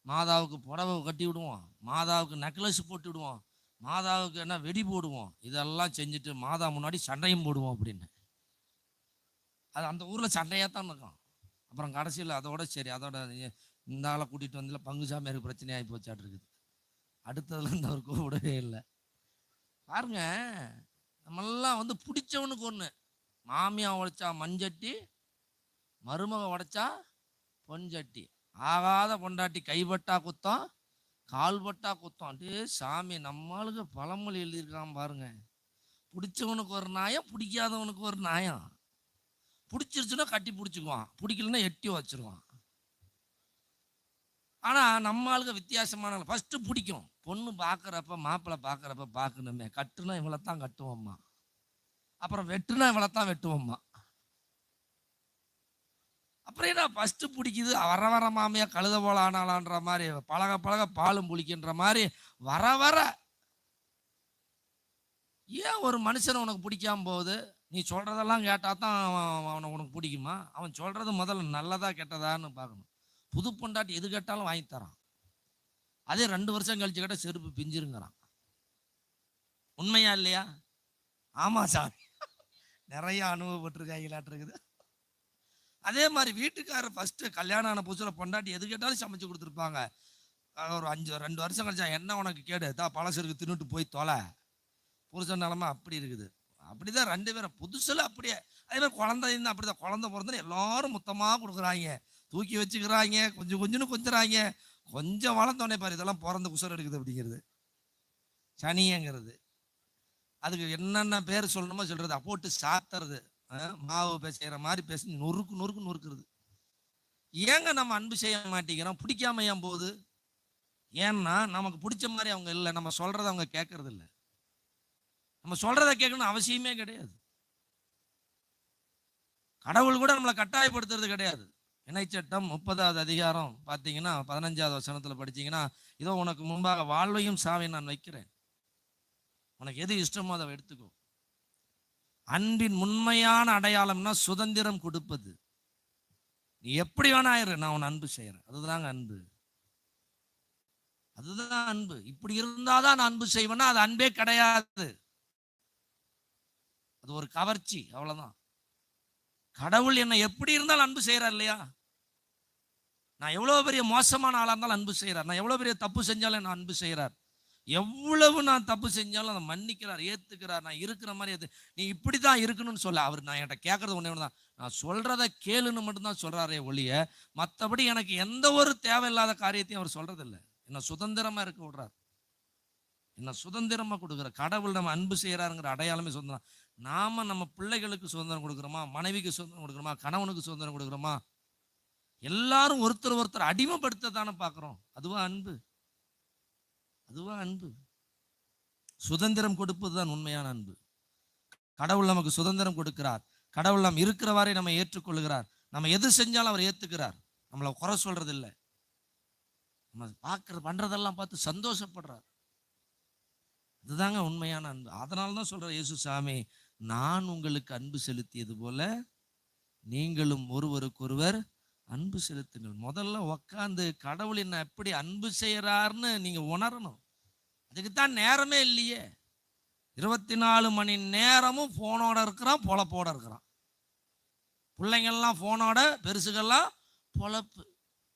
மாதாவுக்கு புடவை கட்டி விடுவோம், மாதாவுக்கு நெக்லஸ் போட்டு விடுவோம், மாதாவுக்கு என்ன வெடி போடுவோம், இதெல்லாம் செஞ்சுட்டு மாதா முன்னாடி சண்டையும் போடுவோம் அப்படின்னு. அது அந்த ஊரில் சண்டையாக தான் இருக்கும். அப்புறம் கடைசியில் அதோட சரி, அதோட இந்த ஆளை கூட்டிகிட்டு வந்ததில்ல பங்கு சாமியாருக்கு பிரச்சனையாகி போச்சாட்டு இருக்குது. அடுத்ததுலேருந்து அவர் கூப்பிடவே இல்லை. பாருங்க, நம்மெல்லாம் வந்து பிடிச்சவனுக்கு ஒன்று, மாமியா உடைச்சா மஞ்சட்டி, மருமக உடைச்சா பொஞ்சட்டி, ஆகாத பொண்டாட்டி கைப்பட்டா குத்தம், கால்பட்டா குத்தம். அப்படியே சாமி நம்மளுக்கு பழமொழி எழுதியிருக்கான் பாருங்க. பிடிச்சவனுக்கு ஒரு நியாயம், பிடிக்காதவனுக்கு ஒரு நியாயம். பிடிச்சிருச்சுன்னா கட்டி பிடிச்சிக்குவான், பிடிக்கலன்னா எட்டி வச்சிருவான். ஆனால் நம்ம ஆளுங்க வித்தியாசமான, ஃபஸ்ட்டு பிடிக்கும், பொண்ணு பார்க்குறப்ப மாப்பிள்ளை பார்க்குறப்ப பார்க்கணுமே, கட்டுனா இவளைத்தான் கட்டுவோம்மா, அப்புறம் வெட்டுனா இவளைத்தான் வெட்டுவோம்மா. அப்புறம் என்ன ஃபஸ்ட்டு பிடிக்குது, வர வர மாமியா கழுத போல ஆனாலான்ற மாதிரி, பழக பழக பாலும் புளிக்கின்ற மாதிரி வர வர. ஏன் ஒரு மனுஷனை உனக்கு பிடிக்காம போகுது? நீ சொல்கிறதெல்லாம் கேட்டால் தான் அவனை உனக்கு பிடிக்குமா? அவன் சொல்கிறது முதல்ல நல்லதா கெட்டதான்னு பார்க்கணும். புது பொண்டாட்டி எது கேட்டாலும் வாங்கி தரான், அதே 2 வருஷம் கழிச்சு கேட்டால் செருப்பு பிஞ்சிருங்கிறான். உண்மையா இல்லையா? ஆமாம் சாமி, நிறைய அனுபவப்பட்டிருக்காங்களாட்டு இருக்குது. அதே மாதிரி வீட்டுக்காரர் ஃபஸ்ட்டு கல்யாணம் ஆன புதுசில் பொண்டாட்டி எது கேட்டாலும் சமைச்சு கொடுத்துருப்பாங்க. ஒரு 2 வருஷம் கழிச்சா என்ன உனக்கு கேடு, பழசருக்கு தின்னுட்டு போய் தொலை. புருஷன் நிலமா அப்படி இருக்குது. அப்படிதான் 2 பேரும் புதுசில் அப்படியே. அதே மாதிரி குழந்தைன்னு அப்படிதான், குழந்தை பிறந்தன்னு எல்லாரும் மொத்தமாக கொடுக்குறாங்க, தூக்கி வச்சுக்கிறாங்க, கொஞ்சம் கொஞ்சம்னு கொஞ்சறாங்க. கொஞ்சம் வளர்ந்தோடனே பாரு இதெல்லாம் பிறந்து குசர் எடுக்குது அப்படிங்கிறது, சனியங்கிறது. அதுக்கு என்னென்ன பேர் சொல்லணுமோ சொல்றது, போட்டு சாத்துறது, மாவு செய்கிற மாதிரி பேசி நொறுக்கு நொறுக்கு நொறுக்குறது. ஏங்க நம்ம அன்பு செய்ய மாட்டேங்கிறோம்? பிடிக்காம ஏன் போகுது? ஏன்னா நமக்கு பிடிச்ச மாதிரி அவங்க இல்லை, நம்ம சொல்றதை அவங்க கேட்கறது இல்லை. நம்ம சொல்றதை கேட்கணும்னு அவசியமே கிடையாது. கடவுள் கூட நம்மளை கட்டாயப்படுத்துறது கிடையாது. இணைச்சட்டம் 30வது அதிகாரம் பார்த்தீங்கன்னா 15வது வசனத்தில் படிச்சீங்கன்னா, இதோ உனக்கு முன்பாக வாழ்வையும் சாவையும் நான் வைக்கிறேன், உனக்கு எது இஷ்டமோ அதை எடுத்துக்கோ. அன்பின் உண்மையான அடையாளம்னா சுதந்திரம் கொடுப்பது. நீ எப்படி வேணா ஆயிரு, நான் உன்னை அன்பு செய்யறேன். அதுதாங்க அன்பு, அதுதான் அன்பு. இப்படி இருந்தாதான் நான் அன்பு செய்வேன்னா அது அன்பே கிடையாது, அது ஒரு கவர்ச்சி, அவ்வளவுதான். கடவுள் என்னை எப்படி இருந்தாலும் அன்பு செய்யறார் இல்லையா? நான் எவ்வளவு பெரிய மோசமான ஆளா இருந்தாலும் அன்பு செய்யறார், நான் எவ்வளவு பெரிய தப்பு செஞ்சாலும் நான் அன்பு செய்யறார், எவ்வளவு நான் தப்பு செஞ்சாலும் அதை மன்னிக்கிறார், ஏத்துக்கிறார். நான் இருக்கிற மாதிரி நீ இப்படிதான் இருக்கணும்னு சொல்ல அவர். நான் என்கிட்ட கேட்கறது ஒண்ணே ஒண்ணுதான், நான் சொல்றதை கேளுன்னு மட்டும்தான் சொல்றாரே ஒழிய மற்றபடி எனக்கு எந்த ஒரு தேவையில்லாத காரியத்தையும் அவர் சொல்றது இல்லை. என்ன சுதந்திரமா இருக்க விடுறார், என்ன சுதந்திரமா கொடுக்குற. கடவுள் நம்ம அன்பு செய்யறாருங்கிற அடையாளமே சுதந்திரம். நாம நம்ம பிள்ளைகளுக்கு சுதந்திரம் கொடுக்குறோமா, மனைவிக்கு சுதந்திரம் கொடுக்குறோமா, கணவனுக்கு சுதந்திரம் கொடுக்குறோமா? எல்லாரும் ஒருத்தர் ஒருத்தர் அடிமைப்படுத்த தானே பார்க்குறோம். அதுவா அன்பு? அதுவா அன்பு? சுதந்திரம் கொடுப்பது தான் உண்மையான அன்பு. கடவுள் நமக்கு சுதந்திரம் கொடுக்கிறார், கடவுள் நாம் இருக்கிறவாறே நம்ம ஏற்றுக்கொள்கிறார், நம்ம எது செஞ்சாலும் அவர் ஏத்துக்கிறார், நம்மளை குறை சொல்றது இல்லை, நம்ம பார்க்கறது பண்றதெல்லாம் பார்த்து சந்தோஷப்படுறார். இதுதாங்க உண்மையான அன்பு. அதனால தான் சொல்ற இயேசு சாமி, நான் உங்களுக்கு அன்பு செலுத்தியது போல நீங்களும் ஒருவருக்கொருவர் அன்பு செலுத்துங்கள். முதல்ல உக்காந்து கடவுள் என்ன எப்படி அன்பு செய்யறாருன்னு நீங்க உணரணும். அதுக்குத்தான் நேரமே இல்லையே. 24 மணி நேரமும் போனோட இருக்கிறான், பொழப்போட இருக்கிறான். பிள்ளைங்கள்லாம் போனோட, பெருசுகள்லாம் பொழப்பு.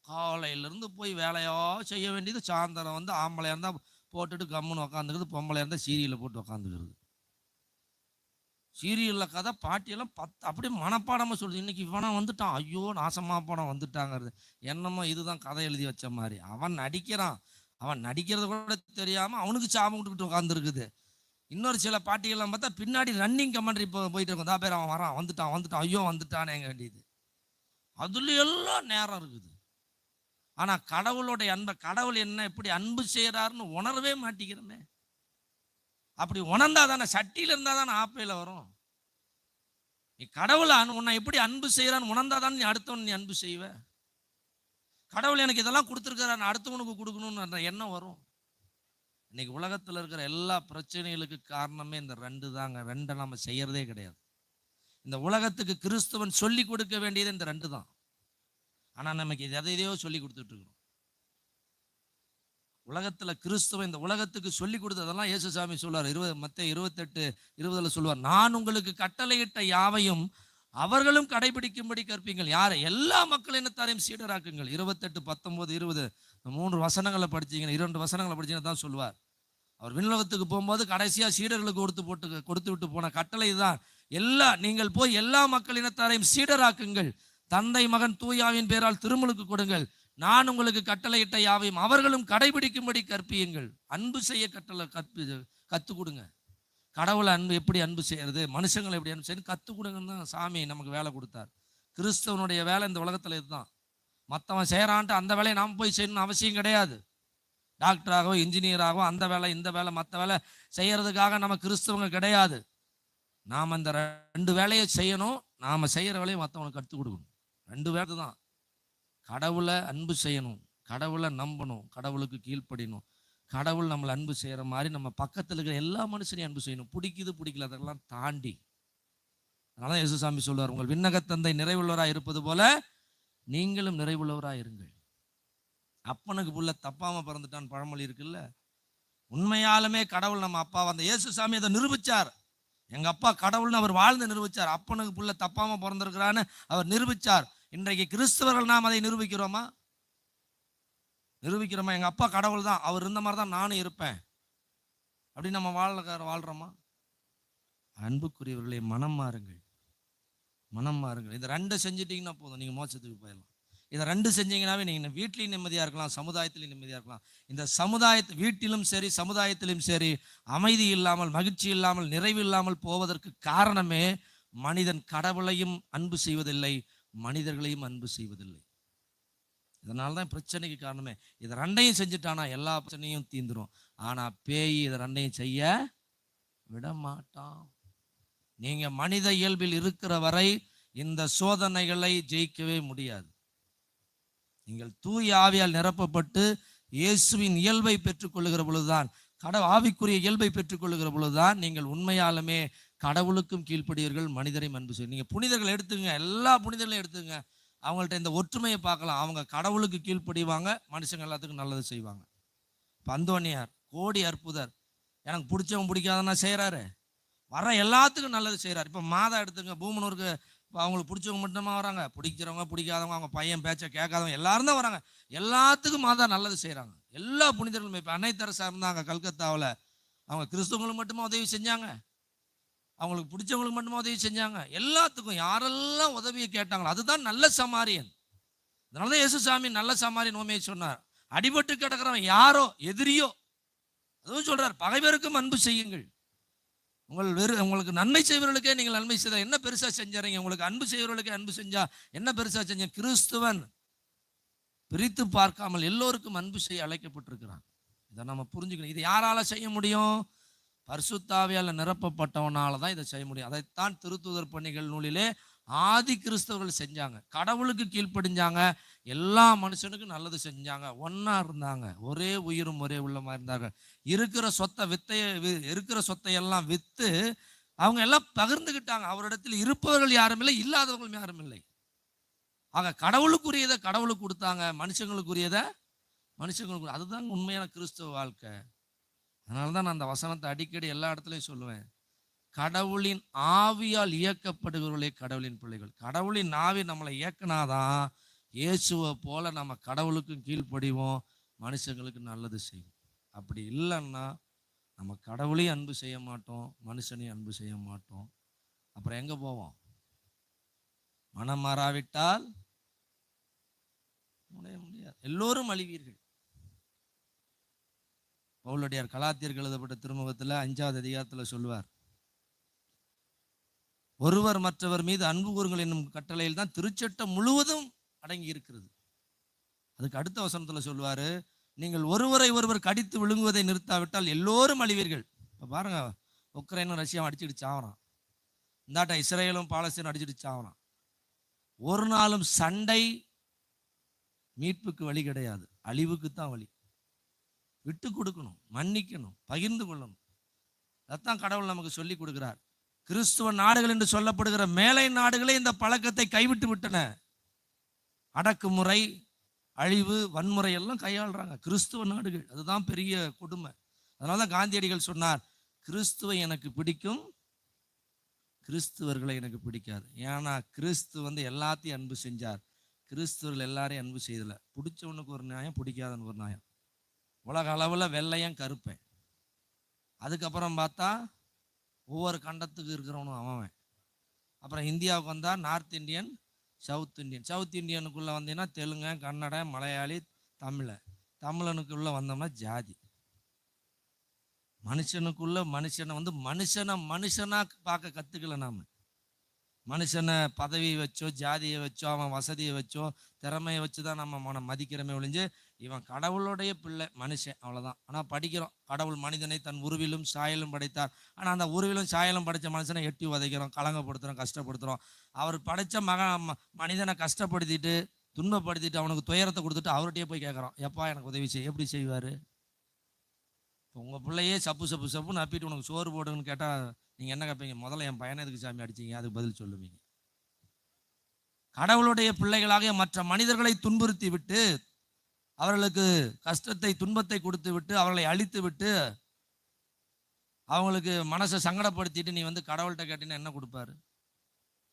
காலையிலேருந்து போய் வேலையோ செய்ய வேண்டியது, சாயந்தரம் வந்து ஆம்பளையாக இருந்தால் போட்டுட்டு கம்முன்னு உக்காந்துக்குது, பொம்பளையாக இருந்தால் சீரியலில் போட்டு உக்காந்துக்கிறது. சீரியலில் கதை பாட்டியெல்லாம் அப்படியே மனப்பாடமாக சொல்லுது. இன்னைக்கு இவனா வந்துட்டான், ஐயோ நாசமா படம் வந்துட்டாங்கிறது. என்னமோ இதுதான் கதை எழுதி வச்ச மாதிரி. அவன் நடிக்கிறான், அவன் நடிக்கிறது கூட தெரியாமல் அவனுக்கு சாபம் விட்டுக்கிட்டு உட்காந்துருக்குது. இன்னொரு சில பாட்டிகள்லாம் பார்த்தா பின்னாடி ரன்னிங் கமெண்ட்ரி போயிட்டு இருக்கும். தான் பேர் அவன் வரான், வந்துட்டான், ஐயோ வந்துட்டானேங்க வேண்டியது. அதுல எல்லாம் நேரம் இருக்குது. ஆனால் கடவுளுடைய அன்பை, கடவுள் என்ன எப்படி அன்பு செய்கிறாருன்னு உணரவே மாட்டேங்கிறமே. அப்படி உணர்ந்தா தானே, சட்டியில் இருந்தால் தானே ஆப்பையில் வரும். நீ கடவுளை உன்னை எப்படி அன்பு செய்கிறான்னு உணர்ந்தா தானே நீ அடுத்தவன் நீ அன்பு செய்வ. கடவுள் எனக்கு இதெல்லாம் கொடுத்துருக்கிறான், அடுத்தவனுக்கு கொடுக்கணும்னு எண்ணம் வரும். இன்னைக்கு உலகத்தில் இருக்கிற எல்லா பிரச்சனைகளுக்கு காரணமே இந்த ரெண்டு தாங்க. ரெண்டை நம்ம செய்யறதே கிடையாது. இந்த உலகத்துக்கு கிறிஸ்துவன் சொல்லி கொடுக்க வேண்டியது இந்த ரெண்டு தான். ஆனால் நமக்கு எதையோ சொல்லி கொடுத்துட்டு இருக்கிறோம். உலகத்துல கிறிஸ்துவ இந்த உலகத்துக்கு சொல்லி கொடுத்ததெல்லாம் இயேசுசாமி சொல்வார். மத்தேயு 28:20 சொல்வார், நான் உங்களுக்கு கட்டளையிட்ட யாவையும் அவர்களும் கடைபிடிக்கும்படி கற்பீங்கள். யாரை? எல்லா மக்கள் இனத்தாரையும் சீடராக்குங்கள். 28, 19, 20 3 வசனங்களை படிச்சீங்கன்னா, 2 வசனங்களை படிச்சீங்கன்னா தான் சொல்லுவார். அவர் விண்ணுலகத்துக்கு போகும்போது கடைசியா சீடர்களுக்கு கொடுத்து விட்டு போன கட்டளை தான், நீங்கள் போய் எல்லா மக்கள் இனத்தாரையும் சீடராக்குங்கள், தந்தை மகன் தூயாவின் பேரால் திருமுழுக்கு கொடுங்கள், நான் உங்களுக்கு கட்டளையிட்ட யாவையும் அவர்களும் கடைபிடிக்கும்படி கற்பியுங்கள். அன்பு செய்ய கற்றுக் கொடுங்க. கடவுளை எப்படி அன்பு செய்யறது, மனுஷங்களை எப்படி அன்பு செய்யணும் கற்றுக் கொடுங்கன்னு தான் சாமி நமக்கு வேலை கொடுத்தார். கிறிஸ்தவனுடைய வேலை இந்த உலகத்தில் இதுதான். மற்றவன் செய்கிறான்ட்டு அந்த வேலையை நாம் போய் செய்யணும்னு அவசியம் கிடையாது. டாக்டராகவோ இன்ஜினியராகவோ அந்த வேலை இந்த வேலை மற்ற வேலை செய்யறதுக்காக நம்ம கிறிஸ்தவங்க கிடையாது. நாம் அந்த 2 வேலையை செய்யணும். நாம் செய்கிற வேலையை மற்றவனுக்கு கற்றுக் கொடுக்கணும். 2 வேலை தான். கடவுளை அன்பு செய்யணும், கடவுளை நம்பணும், கடவுளுக்கு கீழ்ப்படியணும். கடவுள் நம்மளை அன்பு செய்கிற மாதிரி நம்ம பக்கத்தில் இருக்கிற எல்லா மனுஷனையும் அன்பு செய்யணும். பிடிக்குது பிடிக்கல அதெல்லாம் தாண்டி. அதனால இயேசுசாமி சொல்வார், உங்கள் விண்ணகத்தந்தை நிறைவுள்ளவராக இருப்பது போல நீங்களும் நிறைவுள்ளவராக இருங்கள். அப்பனுக்கு புள்ள தப்பாம பிறந்துட்டான் பழமொழி இருக்குல்ல. உண்மையாலுமே கடவுள் நம்ம அப்பா அந்த இயேசுசாமி அதை நிரூபிச்சார். எங்க அப்பா கடவுள்னு அவர் வாழ்ந்து நிரூபிச்சார். அப்பனுக்கு புள்ள தப்பாம பிறந்திருக்கிறான்னு அவர் நிரூபிச்சார். இன்றைக்கு கிறிஸ்தவர்கள் நாம் அதை நிரூபிக்கிறோமா? எங்க அப்பா கடவுள் தான், அவர் இருந்த மாதிரி தான் நானும் இருப்பேன் அப்படின்னு நம்ம வாழ்றோமா? அன்புக்குரியவர்களே, மனம் மாறுங்கள். இந்த 2 செஞ்சிட்டீங்கன்னா போதும், நீங்க மோட்சத்துக்கு போயிடலாம். இதை 2 செஞ்சீங்கன்னாவே நீங்க வீட்டிலையும் நிம்மதியா இருக்கலாம், சமுதாயத்திலையும் நிம்மதியா இருக்கலாம். இந்த வீட்டிலும் சரி சமுதாயத்திலும் சரி அமைதி இல்லாமல், மகிழ்ச்சி இல்லாமல், நிறைவு இல்லாமல் போவதற்கு காரணமே மனிதன் கடவுளையும் அன்பு செய்வதில்லை, மனிதர்களையும் அன்பு செய்வதில்லை. இதனால்தான் பிரச்சனைக்கு காரணமே. இதை 2ஐயும் செஞ்சுட்டானா எல்லா பிரச்சனையும் தீந்துரும். ஆனா பேய் இதை 2ஐயும் செய்ய விட மாட்டான். நீங்க மனித இயல்பில் இருக்கிற வரை இந்த சோதனைகளை ஜெயிக்கவே முடியாது. நீங்கள் தூய ஆவியால் நிரப்பப்பட்டு இயேசுவின் இயல்பை பெற்றுக்கொள்ளுகிற பொழுதுதான், ஆவிக்குரிய இயல்பை பெற்றுக்கொள்ளுகிற பொழுதுதான் நீங்கள் உண்மையாலுமே கடவுளுக்கும் கீழ்ப்படியவர்கள், மனிதரையும் அன்பு செய்யும். நீங்க புனிதர்கள் எடுத்துங்க, எல்லா புனிதர்களையும் எடுத்துங்க, அவங்கள்ட்ட இந்த ஒற்றுமையை பார்க்கலாம். அவங்க கடவுளுக்கு கீழ்ப்படிவாங்க, மனுஷங்க எல்லாத்துக்கும் நல்லது செய்வாங்க. இப்போ அந்தோனியார் கோடி அற்புதர், எனக்கு பிடிச்சவங்க பிடிக்காதனா செய்கிறாரு, வர எல்லாத்துக்கும் நல்லது செய்கிறார். இப்போ மாதா எடுத்துங்க, பூமனூருக்கு இப்போ அவங்களுக்கு பிடிச்சவங்க மட்டுமா வராங்க, பிடிக்கிறவங்க பிடிக்காதவங்க, அவங்க பையன் பேச்சை கேட்காதவங்க எல்லாரும் தான் வராங்க. எல்லாத்துக்கும் மாதா நல்லது செய்கிறாங்க. எல்லா புனிதர்களுமே. இப்போ அன்னை தெரசா இருந்தாங்க கல்கத்தாவில், அவங்க கிறிஸ்தவங்களுக்கு மட்டுமா உதவி செஞ்சாங்க, அவங்களுக்கு பிடிச்சவங்களுக்கு மட்டுமா உதவி செஞ்சாங்க? எல்லாத்துக்கும் யாரெல்லாம் உதவியை கேட்டாங்களோ அதுதான் நல்ல சமாரியன். அதனாலதான் இயேசுசாமி நல்ல சமாரியன் உண்மையை சொன்னார். அடிபட்டு கிடக்கிறவன் யாரோ எதிரியோ, அதுவும் சொல்றார், பகைவருக்கும் அன்பு செய்யுங்கள். உங்களுக்கு நன்மை செய்வர்களுக்கே நீங்கள் நன்மை செய்த என்ன பெருசா செஞ்சறீங்க? உங்களுக்கு அன்பு செய்வர்களுக்கே அன்பு செஞ்சா என்ன பெருசா செஞ்ச? கிறிஸ்துவன் பிரித்து பார்க்காமல் எல்லோருக்கும் அன்பு செய்ய அழைக்கப்பட்டிருக்கிறான். இதை நம்ம புரிஞ்சுக்கணும். இது யாரால செய்ய முடியும்? பரிசுத்த ஆவியால் நிரப்பப்பட்டவனால தான் இதை செய்ய முடியும். அதைத்தான் திருத்தூதர் பணிகள் நூலிலே ஆதி கிறிஸ்தவர்கள் செஞ்சாங்க. கடவுளுக்கு கீழ்ப்படிஞ்சாங்க, எல்லா மனுஷனுக்கும் நல்லது செஞ்சாங்க, ஒன்னா இருந்தாங்க, ஒரே உயிரும் ஒரே உள்ளமா இருந்தாங்க. இருக்கிற சொத்தையெல்லாம் வித்து அவங்க எல்லாம் பகிர்ந்துகிட்டாங்க. அவரிடத்தில் இருப்பவர்கள் யாரும் இல்லை, இல்லாதவர்களும் யாரும் இல்லை. ஆக கடவுளுக்குரியதை கடவுளுக்கு கொடுத்தாங்க, மனுஷங்களுக்குரியதை மனுஷங்களுக்கு. அதுதான் உண்மையான கிறிஸ்தவ வாழ்க்கை. அதனால்தான் நான் அந்த வசனத்தை அடிக்கடி எல்லா இடத்துலையும் சொல்லுவேன். கடவுளின் ஆவியால் இயக்கப்படுகிறவர்களே கடவுளின் பிள்ளைகள். கடவுளின் ஆவி நம்மளை இயக்கினாதான் இயேசுவை போல நம்ம கடவுளுக்கும் கீழ்ப்படிவோம், மனுஷங்களுக்கு நல்லது செய்வோம். அப்படி இல்லைன்னா நம்ம கடவுளையும் அன்பு செய்ய மாட்டோம், மனுஷனையும் அன்பு செய்ய மாட்டோம். அப்புறம் எங்க போவோம்? மனம் மாறாவிட்டால் முடியாது, எல்லோரும் அழிவீர்கள். பவுலடியார் கலாத்தியருக்கு எழுதப்பட்ட திருமுகத்தில் 5வது அதிகாரத்தில் சொல்லுவார், ஒருவர் மற்றவர் மீது அன்பு கூறுங்கள் என்னும் கட்டளையில் தான் திருச்சட்டம் முழுவதும் அடங்கி இருக்கிறது. அதுக்கு அடுத்த வசனத்தில் சொல்லுவாரு, நீங்கள் ஒருவரை ஒருவர் கடித்து விழுங்குவதை நிறுத்தாவிட்டால் எல்லோரும் அழிவீர்கள். இப்போ பாருங்க, உக்ரைனும் ரஷ்யாவும் அடிச்சுட்டு சாவறான், இந்தாட்ட இஸ்ரேலும் பாலஸ்தீனும் அடிச்சுட்டு சாவறான். ஒரு நாளும் சண்டை மீட்புக்கு வழி கிடையாது, அழிவுக்கு தான் வழி. விட்டு கொடுக்கணும், மன்னிக்கணும், பகிர்ந்து கொள்ளணும். அதான் கடவுள் நமக்கு சொல்லி கொடுக்கிறார். கிறிஸ்துவ நாடுகள் என்று சொல்லப்படுகிற மேலை நாடுகளே இந்த பழக்கத்தை கைவிட்டு விட்டன. அடக்குமுறை, அழிவு, வன்முறை எல்லாம் கையாளுறாங்க கிறிஸ்துவ நாடுகள். அதுதான் பெரிய கொடுமை. அதனால காந்தியடிகள் சொன்னார், கிறிஸ்துவை எனக்கு பிடிக்கும், கிறிஸ்துவர்களை எனக்கு பிடிக்காது. ஏன்னா கிறிஸ்து எல்லாத்தையும் அன்பு செஞ்சார், கிறிஸ்துவர்கள் எல்லாரையும் அன்பு செய்யல. பிடிச்சவனுக்கு ஒரு நியாயம், பிடிக்காதவனுக்கு ஒரு நியாயம். உலக அளவில் வெள்ளையன் கருப்பேன், அதுக்கப்புறம் பார்த்தா ஒவ்வொரு கண்டத்துக்கு இருக்கிறவனும் அவன். அப்புறம் இந்தியாவுக்கு வந்தால் north Indian, south Indian. South இந்தியனுக்குள்ளே வந்தீங்கன்னா தெலுங்கு, கன்னட, மலையாளி, தமிழனுக்குள்ளே வந்தோம்னா ஜாதி. மனுஷனுக்குள்ள மனுஷனை மனுஷனாக பார்க்க கற்றுக்கல. நாம் மனுஷனை பதவியை வச்சோ, ஜாதியை வச்சோ, அவன் வசதியை வச்சோ, திறமையை வச்சு தான் நம்ம மதிக்கிறமே ஒழிஞ்சு, இவன் கடவுளுடைய பிள்ளை மனுஷன், அவ்வளோதான். ஆனால் படிக்கிறோம், கடவுள் மனிதனை தன் உருவிலும் சாயலும் படைத்தார். ஆனால் அந்த உருவிலும் சாயலும் படைத்த மனுஷனை எட்டி உதைக்கிறோம், கலங்கப்படுத்துகிறோம், கஷ்டப்படுத்துகிறோம். அவர் படைத்த மனிதனை கஷ்டப்படுத்திட்டு, துன்பப்படுத்திட்டு, அவனுக்கு துயரத்தை கொடுத்துட்டு அவர்கிட்டயே போய் கேட்குறோம், எப்பா எனக்கு உதவி செய். எப்படி செய்வார்? உங்கள் பிள்ளையே சப்புன்னு அப்பிட்டு உனக்கு சோறு போடுன்னு கேட்டால் நீங்கள் என்ன கேட்பீங்க? முதல்ல என் பையனை எதுக்கு சாமி அடிச்சிங்க, அதுக்கு பதில் சொல்லுவீங்க. கடவுளுடைய பிள்ளைகளாக மற்ற மனிதர்களை துன்புறுத்தி விட்டு, அவர்களுக்கு கஷ்டத்தை, துன்பத்தை கொடுத்து விட்டு, அவர்களை அழித்து விட்டு, அவங்களுக்கு மனசை சங்கடப்படுத்திட்டு நீ கடவுள்கிட்ட கேட்டீங்கன்னா என்ன கொடுப்பாரு?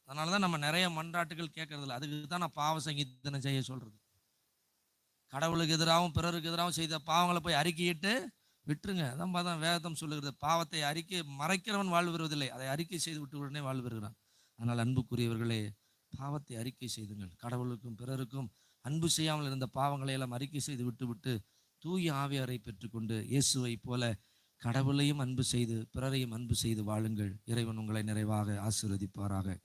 அதனால தான் நம்ம நிறைய மன்றாட்டுகள் கேட்கறதில்ல. அதுக்கு தான் நான் பாவ சங்கீதனை செய்ய சொல்றது. கடவுளுக்கு எதிராகவும் பிறருக்கு எதிராகவும் செய்த பாவங்களை போய் அறிக்கையிட்டு விட்டுருங்க. அதான் பார்த்தா வேதம் சொல்லுகிறது, பாவத்தை மறைக்கிறவன் வாழ்வு பெறுவதில்லை, அதை அறிக்கை செய்து விட்டு உடனே வாழ்வு பெறுகிறான். அதனால் அன்புக்குரியவர்களே, பாவத்தை அறிக்கை செய்துங்கள். கடவுளுக்கும் பிறருக்கும் அன்பு செய்யாமல் இருந்த பாவங்களை எல்லாம் அறிக்கை செய்து விட்டு தூய ஆவியாரை பெற்றுக்கொண்டு இயேசுவை போல கடவுளையும் அன்பு செய்து பிறரையும் அன்பு செய்து வாழுங்கள். இறைவன் உங்களை நிறைவாக ஆசீர்வதிப்பாராக.